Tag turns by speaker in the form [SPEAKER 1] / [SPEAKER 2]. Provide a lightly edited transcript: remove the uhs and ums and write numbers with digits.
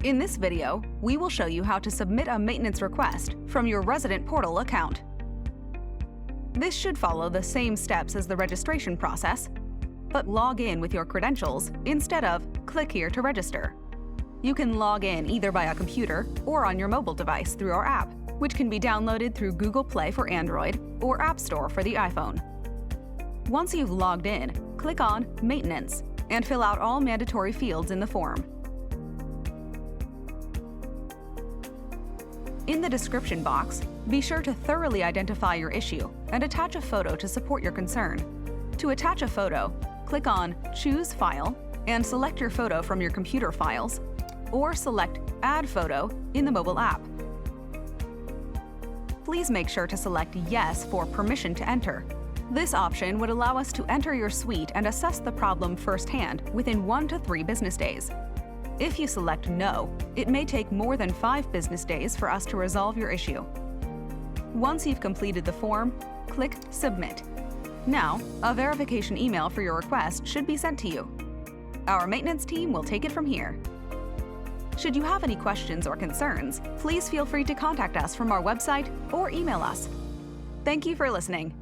[SPEAKER 1] In this video, we will show you how to submit a maintenance request from your resident portal account. This should follow the same steps as the registration process, but log in with your credentials instead of click here to register. You can log in either by a computer or on your mobile device through our app, which can be downloaded through Google Play for Android or App Store for the iPhone. Once you've logged in, click on Maintenance and fill out all mandatory fields in the form. In the description box, be sure to thoroughly identify your issue and attach a photo to support your concern. To attach a photo, click on Choose File and select your photo from your computer files, or select Add Photo in the mobile app. Please make sure to select Yes for permission to enter. This option would allow us to enter your suite and assess the problem firsthand within 1 to 3 business days. If you select No, it may take more than 5 business days for us to resolve your issue. Once you've completed the form, click Submit. Now, a verification email for your request should be sent to you. Our maintenance team will take it from here. Should you have any questions or concerns, please feel free to contact us from our website or email us. Thank you for listening.